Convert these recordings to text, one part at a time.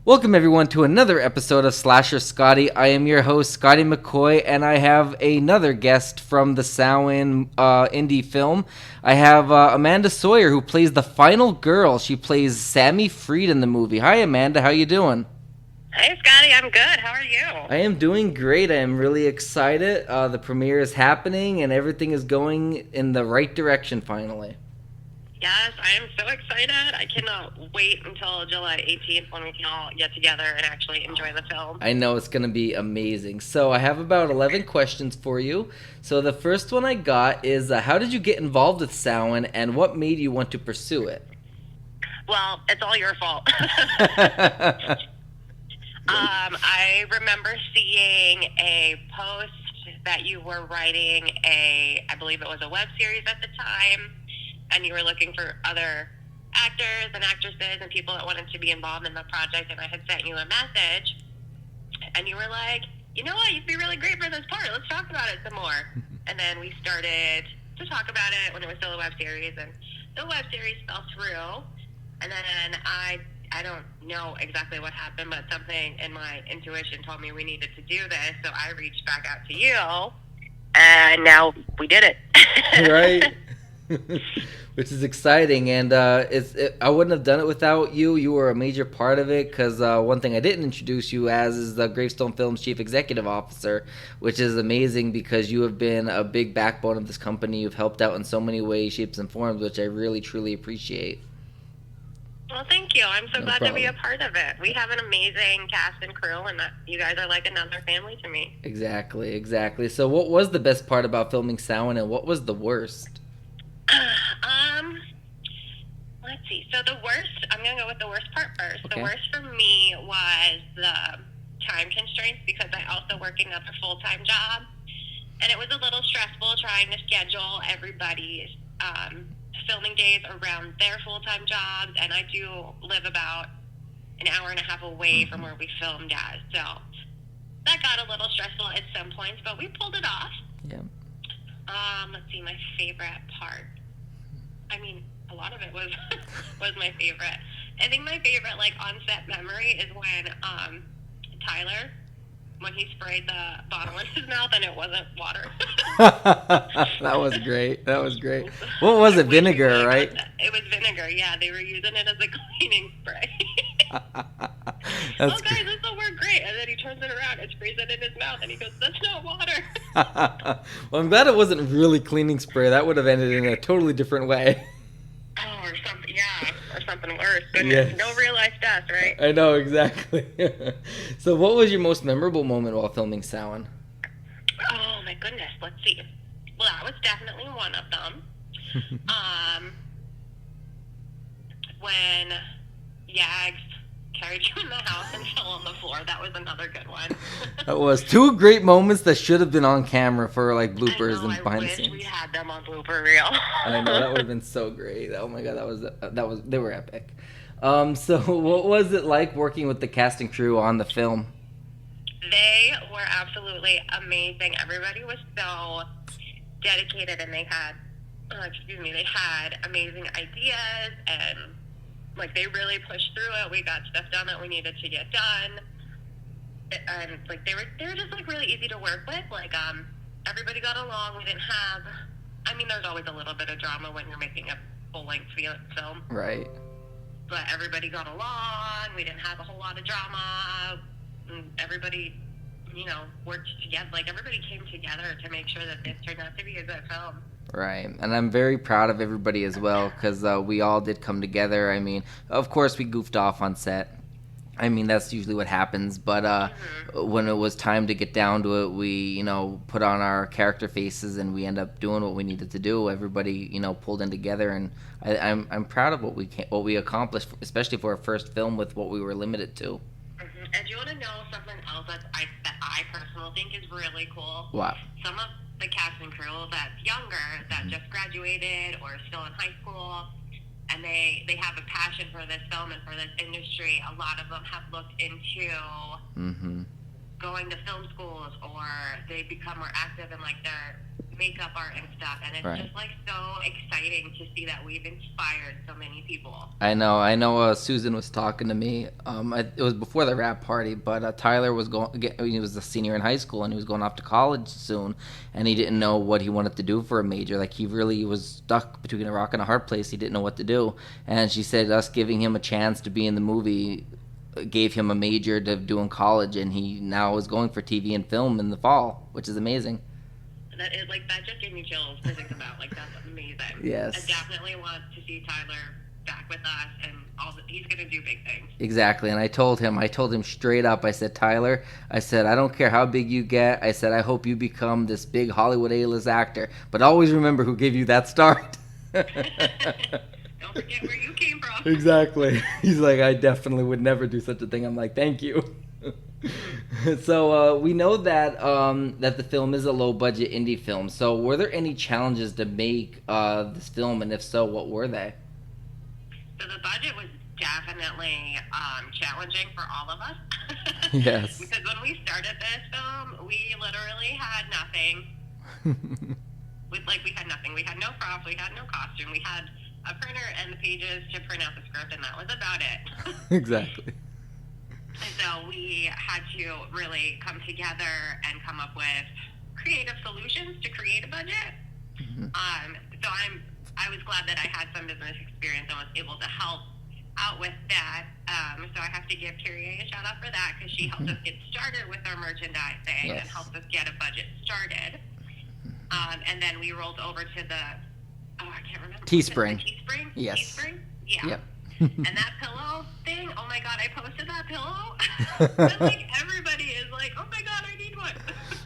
Welcome everyone to another episode of Slasher Scotty. I am your host Scotty McCoy, and I have another guest from the Samhain indie film. I have Amanda Sawayer, who plays the final girl. She plays Sami Freed in the movie. Hi Amanda, how you doing? Hey Scotty, I'm good. How are you? I am doing great. I am really excited. The premiere is happening, and everything is going in the right direction finally. Yes, I am so excited. I cannot wait until July 18th when we can all get together and actually enjoy the film. I know it's going to be amazing. So I have about 11 questions for you. So the first one I got is, how did you get involved with Samhain, and what made you want to pursue it? Well, it's all your fault. I remember seeing a post that you were writing I believe it was a web series at the time, and you were looking for other actors and actresses and people that wanted to be involved in the project, and I had sent you a message, and you were like, you know what, you'd be really great for this part. Let's talk about it some more. And then we started to talk about it when it was still a web series, and the web series fell through, and then I don't know exactly what happened, but something in my intuition told me we needed to do this, so I reached back out to you, and now we did it. Right? Which is exciting, and I wouldn't have done it without you. You were a major part of it, because one thing I didn't introduce you as is the Gravestone Films Chief Executive Officer, which is amazing because you have been a big backbone of this company. You've helped out in so many ways, shapes, and forms, which I really, truly appreciate. Well, thank you. I'm so No glad problem. to be a part of it. We have an amazing cast and crew, and you guys are like another family to me. Exactly. So what was the best part about filming Samhain, and what was the worst? Let's see. So the worst, I'm going to go with the worst part first. Okay. The worst for me was the time constraints, because I also work another full-time job, and it was a little stressful trying to schedule everybody's filming days around their full-time jobs, and I do live about an hour and a half away from where we filmed at, so that got a little stressful at some points, but we pulled it off. Yeah. Let's see, my favorite part. I mean, a lot of it was was my favorite. I think my favorite, like, on-set memory is when Tyler, when he sprayed the bottle in his mouth and it wasn't water. That was great. What was it? Vinegar, right? It was vinegar, yeah. They were using it as a cleaning spray. That's oh, guys, this will work great. And then he turns it around and sprays it in his mouth, and he goes, that's not water. Well, I'm glad it wasn't really cleaning spray. That would have ended in a totally different way. Oh, or something, yeah, or something worse. Goodness, Yes. no real life death, right? I know, exactly. So what was your most memorable moment while filming Samhain? Oh, my goodness, let's see. Well, that was definitely one of them. When Yags carried you in the house and fell on the floor, that was another good one. That was two great moments that should have been on camera for like bloopers I know, and behind the I wish scenes. we had them on blooper reel. I know, that would have been so great. Oh my god, they were epic. So what was it like working with the cast and crew on the film? They were absolutely amazing. Everybody was so dedicated, and they had amazing ideas, and like they really pushed through it. We got stuff done that we needed to get done, and like they were just like really easy to work with. Like everybody got along. We didn't have. I mean, there's always a little bit of drama when you're making a full-length film. Right. But everybody got along. We didn't have a whole lot of drama. Everybody, worked together. Like, everybody came together to make sure that this turned out to be a good film. Right, and I'm very proud of everybody as well, because we all did come together. I mean, of course we goofed off on set. I mean, that's usually what happens, but when it was time to get down to it, we, put on our character faces, and we end up doing what we needed to do. Everybody, pulled in together, and I'm proud of what we accomplished, especially for our first film with what we were limited to. And do you want to know something else that I personally think is really cool? Wow. Some of the cast and crew that's younger, that just graduated or is still in high school, and they have a passion for this film and for this industry. A lot of them have looked into going to film schools, or they become more active in like their makeup art and stuff, and it's Right. just like so exciting to see that we've inspired so many people. I know. Susan was talking to me. It was before the rap party, but Tyler was he was a senior in high school, and he was going off to college soon, and he didn't know what he wanted to do for a major. Like, he really was stuck between a rock and a hard place. He didn't know what to do, and she said us giving him a chance to be in the movie gave him a major to do in college, and he now is going for TV and film in the fall, which is amazing. That just gave me chills to think about. Like, that's amazing. Yes. I definitely want to see Tyler back with us, and he's going to do big things. Exactly, and I told him straight up. I said, Tyler, I said, I don't care how big you get. I said, I hope you become this big Hollywood A-list actor, but always remember who gave you that start. Don't forget where you came from. Exactly. He's like, I definitely would never do such a thing. I'm like, thank you. So we know that that the film is a low-budget indie film. So were there any challenges to make this film, and if so, what were they? So the budget was definitely challenging for all of us. Yes. Because when we started this film, we literally had nothing. We had nothing. We had no props. We had no costume. We had a printer and the pages to print out the script, and that was about it. Exactly. And so we had to really come together and come up with creative solutions to create a budget. Mm-hmm. So I was glad that I had some business experience and was able to help out with that. So I have to give Kyrie a shout out for that, because she helped us get started with our merchandising. Yes. And helped us get a budget started. And then we rolled over to I can't remember. Teespring. Teespring? Yes. Teespring? Yeah. Yep. And that pillow thing, oh my god, I posted that pillow. And like everybody is like, oh my god, I need one.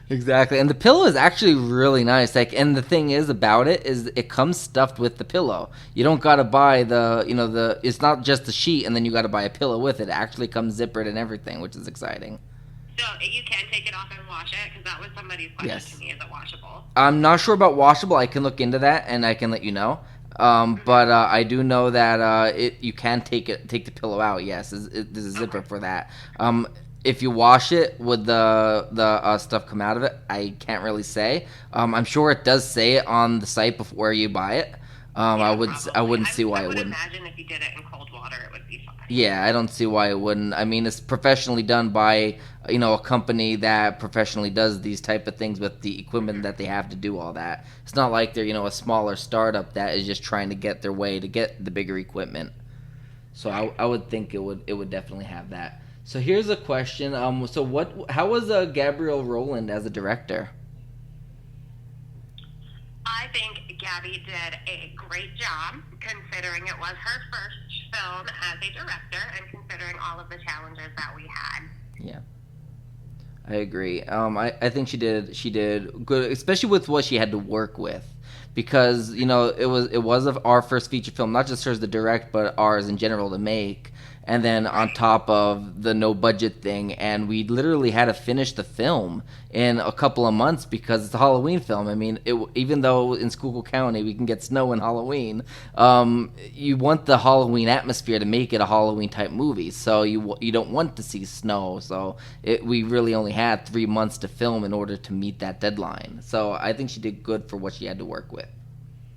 Exactly, and the pillow is actually really nice. Like, and the thing is about it is it comes stuffed with the pillow. You don't gotta buy it's not just the sheet and then you gotta buy a pillow with it. It actually comes zippered and everything, which is exciting. So you can take it off and wash it, because that was somebody's question Yes. to me: is it washable? I'm not sure about washable. I can look into that and I can let you know. But I do know that you can take the pillow out. Yes, there's a zipper for that. If you wash it, would the stuff come out of it? I can't really say. I'm sure it does say it on the site before you buy it. I wouldn't see why it wouldn't. I would imagine if you did it in cold water, it would be fine. Yeah, I don't see why it wouldn't. I mean, it's professionally done by a company that professionally does these type of things with the equipment that they have to do all that. It's not like they're a smaller startup that is just trying to get their way to get the bigger equipment. So I would think it would definitely have that. So here's a question. How was Gabrielle Rowland as a director? I think Gabby did a great job, considering it was her first film as a director, and considering all of the challenges that we had. Yeah, I agree. I think she did good, especially with what she had to work with, because it was our first feature film, not just hers to direct, but ours in general to make. And then on top of the no budget thing, and we literally had to finish the film in a couple of months because it's a Halloween film. I mean, even though in Schuylkill County we can get snow in Halloween, you want the Halloween atmosphere to make it a Halloween type movie. So you don't want to see snow. So we really only had 3 months to film in order to meet that deadline. So I think she did good for what she had to work with.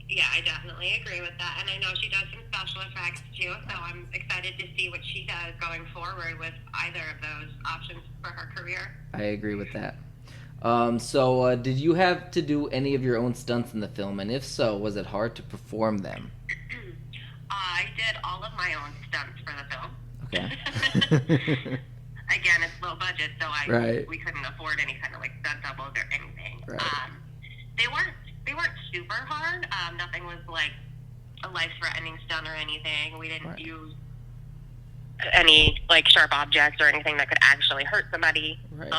Yeah, I definitely agree with that. And I know she does some special effects too, so I'm excited to see what she does going forward with either of those options for her career. I agree with that. So did you have to do any of your own stunts in the film? And if so, was it hard to perform them? I did all of my own stunts for the film. Okay. Again, it's low budget, so we couldn't afford any kind of like stunt doubles or anything. Right. They weren't super hard. Nothing was like a life-threatening stunt or anything. We didn't use any like sharp objects or anything that could actually hurt somebody. Right.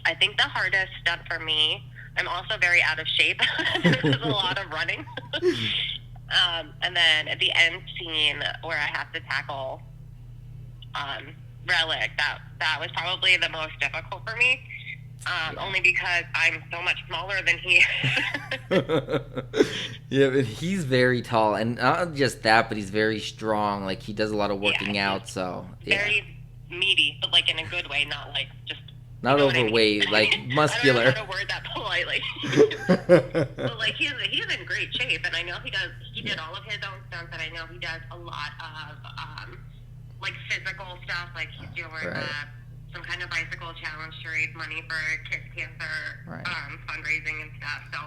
I think the hardest stunt for me, I'm also very out of shape. There's a lot of running. And then at the end scene where I have to tackle Relic, that was probably the most difficult for me. Only because I'm so much smaller than he is. Yeah, but he's very tall, and not just that, but he's very strong. Like, he does a lot of working out, so very meaty, but like in a good way, not like just You Not know what I mean? overweight, like I don't know muscular. how to word that politely. But like he's in great shape, and I know he did all of his own stunts, and I know he does a lot of like physical stuff, like he's doing Right. some kind of bicycle challenge to raise money for kids cancer Right. fundraising and stuff. So,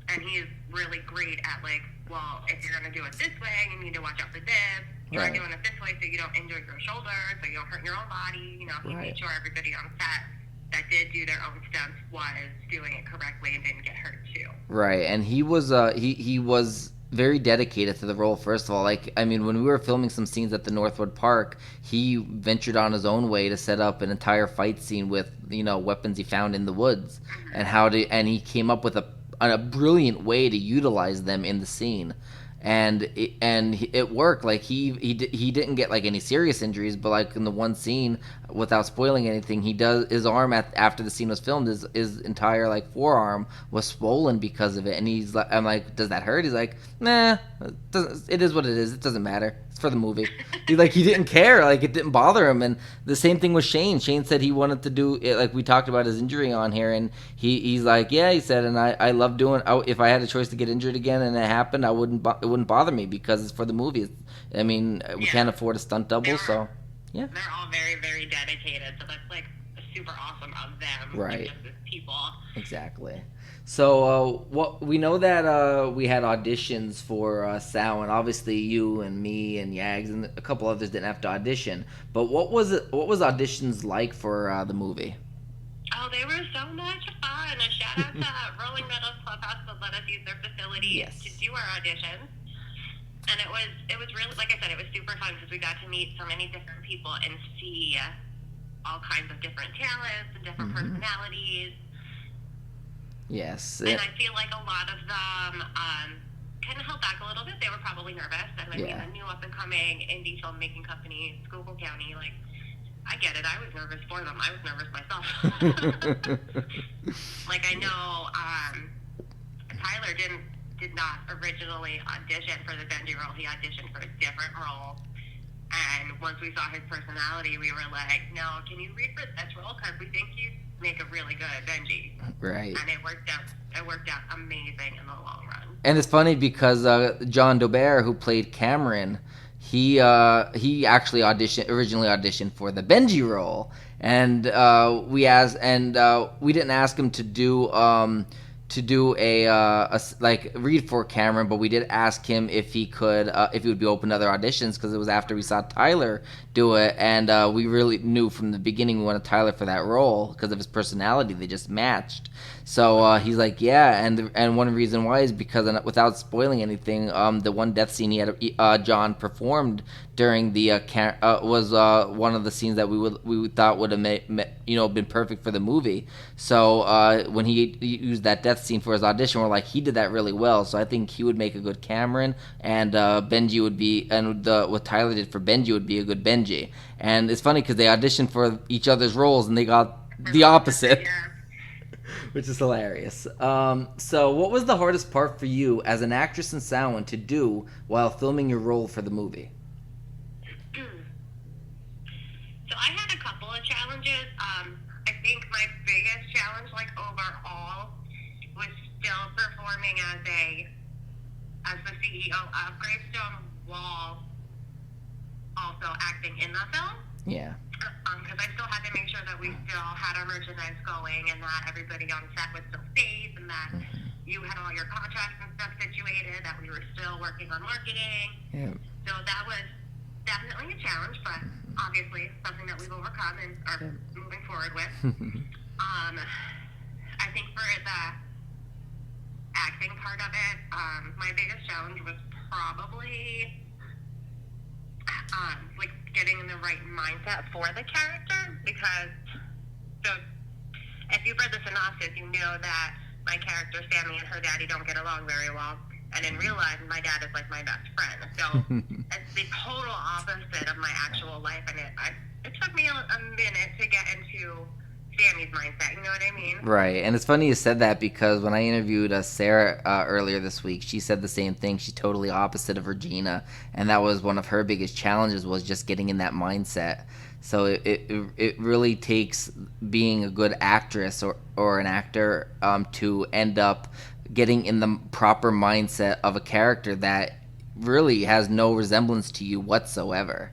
and he's really great at like, well, if you're gonna do it this way, you need to watch out for this. You're Right. doing it this way so you don't injure your shoulder, so you don't hurt your own body. You know, he Right. made sure everybody on set that did do their own stunts was doing it correctly and didn't get hurt too. Right, and he was very dedicated to the role. First of all, like I mean, when we were filming some scenes at the Northwood Park, he ventured on his own way to set up an entire fight scene with weapons he found in the woods, and he came up with a brilliant way to utilize them in the scene. And it worked. Like he didn't get like any serious injuries, but like in the one scene, without spoiling anything, he does his arm after the scene was filmed, his entire like forearm was swollen because of it. And I'm like, does that hurt? He's like, nah, it is what it is. It doesn't matter. It's for the movie. He didn't care. Like it didn't bother him. And the same thing with Shane. Shane said he wanted to do it. Like we talked about his injury on here, and he's like, yeah, he said, and I love doing. If I had a choice to get injured again and it happened, it wouldn't bother me because it's for the movie. I mean, we can't afford a stunt double, so yeah. They're all very, very dedicated, so that's like super awesome of them. Right. Like, just as people. Exactly. So what we know that we had auditions for Salon. Obviously, you and me and Yags and a couple others didn't have to audition. But what was auditions like for the movie? Oh, they were so much fun. A shout out to Rolling Meadows Clubhouse that let us use their facility to do our auditions. And it was really, like I said, it was super fun because we got to meet so many different people and see all kinds of different talents and different personalities. Yes. And I feel like a lot of them kind of held back a little bit. They were probably nervous. And I mean, a new up-and-coming indie filmmaking company, Schuylkill County, like, I get it. I was nervous for them. I was nervous myself. Like, I know Tyler did not originally audition for the Benji role. He auditioned for a different role. And once we saw his personality, we were like, no, can you read for this role? Because we think you make a really good Benji. Right. And it worked out amazing in the long run. And it's funny because John Dobert, who played Cameron, he actually originally auditioned for the Benji role, and we didn't ask him to do a read for Cameron, but we did ask him if he would be open to other auditions because it was after we saw Tyler do it, and we really knew from the beginning we wanted Tyler for that role because of his personality. They just matched. So he's like, yeah, and one reason why is because without spoiling anything, the one death scene he had John performed during the was one of the scenes that we thought would have been perfect for the movie. So when he used that death scene for his audition, we're like, he did that really well. So I think he would make a good Cameron, and Benji would be, and what Tyler did for Benji would be a good Benji. And it's funny because they auditioned for each other's roles and they got the opposite. Yeah. Which is hilarious. So what was the hardest part for you as an actress in Salon to do while filming your role for the movie? So I had a couple of challenges. I think my biggest challenge, like overall, was still performing as the CEO of Gravestone while also acting in the film. Yeah. Because I still had to make sure that we still had our merchandise going and that everybody on set was still safe and that you had all your contracts and stuff situated, that we were still working on marketing. Yeah. So that was definitely a challenge, but obviously something that we've overcome and are moving forward with. I think for the acting part of it, my biggest challenge was probably like getting in the right mindset for the character, because if you've read the synopsis, you know that my character Sammy and her daddy don't get along very well, and in real life my dad is like my best friend, so it's the total opposite of my actual life, and it took me a minute to get into Sammy's mindset. You know what I mean? Right, and it's funny you said that because when I interviewed Sarah earlier this week, she said the same thing. She's totally opposite of Regina, and that was one of her biggest challenges was just getting in that mindset. So it really takes being a good actress or an actor to end up getting in the proper mindset of a character that really has no resemblance to you whatsoever.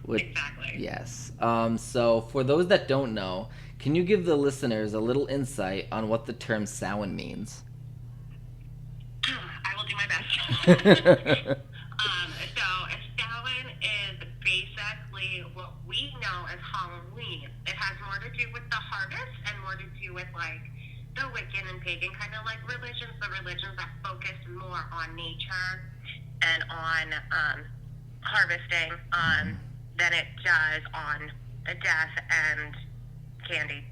Exactly. Yes. So for those that don't know, can you give the listeners a little insight on what the term Samhain means? I will do my best. So Samhain is basically what we know as Halloween. It has more to do with the harvest and more to do with like the Wiccan and pagan kind of like religions, the religions that focus more on nature and on harvesting than it does on death and candy.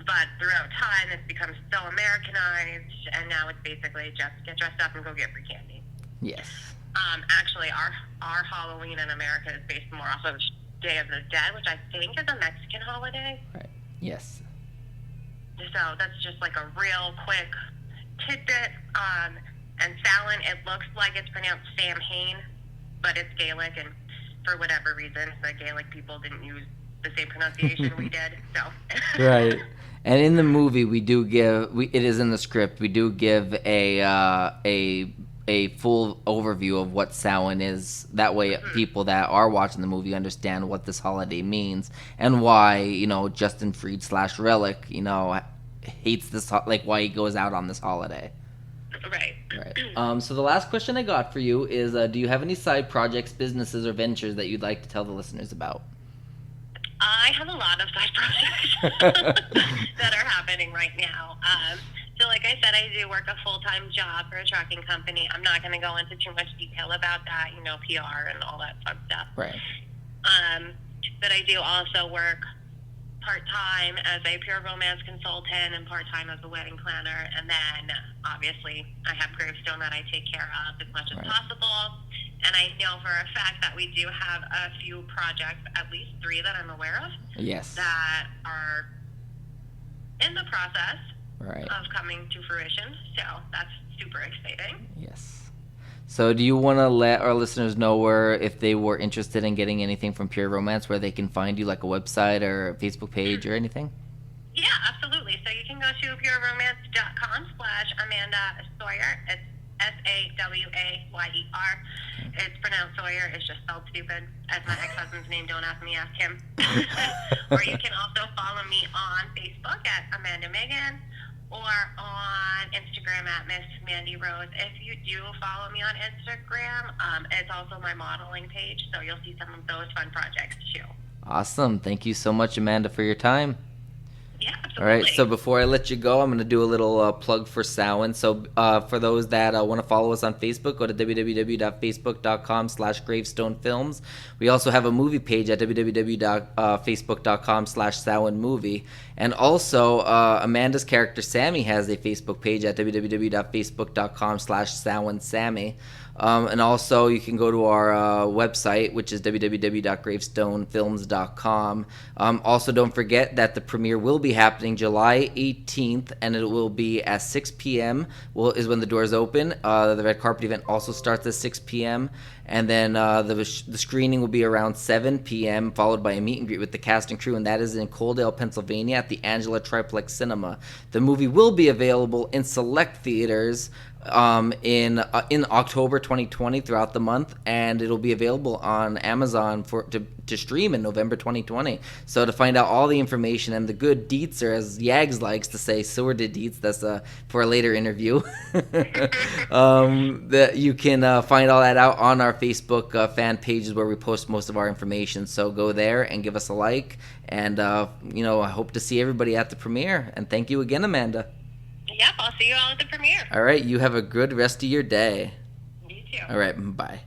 But throughout time, it's become so Americanized, and now it's basically just get dressed up and go get free candy. Yes. Actually, our Halloween in America is based more off of Day of the Dead, which I think is a Mexican holiday. Right. Yes. So that's just like a real quick tidbit. And Salon, it looks like it's pronounced Samhain, but it's Gaelic, and for whatever reason, the Gaelic people didn't use the same pronunciation we did. So. Right. And in the movie, we do give it is in the script. We do give a full overview of what Samhain is. That way, people that are watching the movie understand what this holiday means and why Justin Freed / Relic hates this like why he goes out on this holiday. Right. So the last question I got for you is, do you have any side projects, businesses, or ventures that you'd like to tell the listeners about? I have a lot of side projects that are happening right now. So like I said, I do work a full-time job for a trucking company. I'm not going to go into too much detail about that, PR and all that fun stuff. Right. But I do also work part-time as a pure romance consultant and part-time as a wedding planner. And then, obviously, I have Gravestone that I take care of as much as possible. And I know for a fact that we do have a few projects, at least 3 that I'm aware of, yes, that are in the process of coming to fruition. So that's super exciting. Yes. So do you want to let our listeners know where, if they were interested in getting anything from Pure Romance, where they can find you, like a website or a Facebook page or anything? Yeah, absolutely. So you can go to pureromance.com/Amanda Sawayer. It's Sawayer. It's pronounced Sawyer. It's just spelled stupid. As my ex-husband's name, don't ask me, ask him. Or you can also follow me on Facebook at Amanda Megan, or on Instagram at Miss Mandy Rose. If you do follow me on Instagram, it's also my modeling page, so you'll see some of those fun projects too. Awesome. Thank you so much, Amanda, for your time. Yeah, absolutely. All right, so before I let you go, I'm going to do a little plug for Samhain. So for those that want to follow us on Facebook, go to www.facebook.com/gravestonefilms. We also have a movie page at www.facebook.com/SamhainMovie. And also, Amanda's character Sammy has a Facebook page at www.facebook.com/SamhainSammy. And also, you can go to our website, which is www.gravestonefilms.com. Also, don't forget that the premiere will be happening July 18th, and it will be at 6 p.m. Is when the doors open. The red carpet event also starts at 6 p.m. And then the screening will be around 7 p.m., followed by a meet and greet with the cast and crew, and that is in Coaldale, Pennsylvania at the Angela Triplex Cinema. The movie will be available in select theaters in October 2020 throughout the month, and it'll be available on Amazon to stream in November 2020. So to find out all the information and the good deets, or as Yags likes to say, sordid deets, that's for a later interview, that you can find all that out on our Facebook fan pages where we post most of our information. So go there and give us a like, and I hope to see everybody at the premiere. And thank you again, Amanda. Yep, I'll see you all at the premiere. All right, you have a good rest of your day. You too. All right, bye.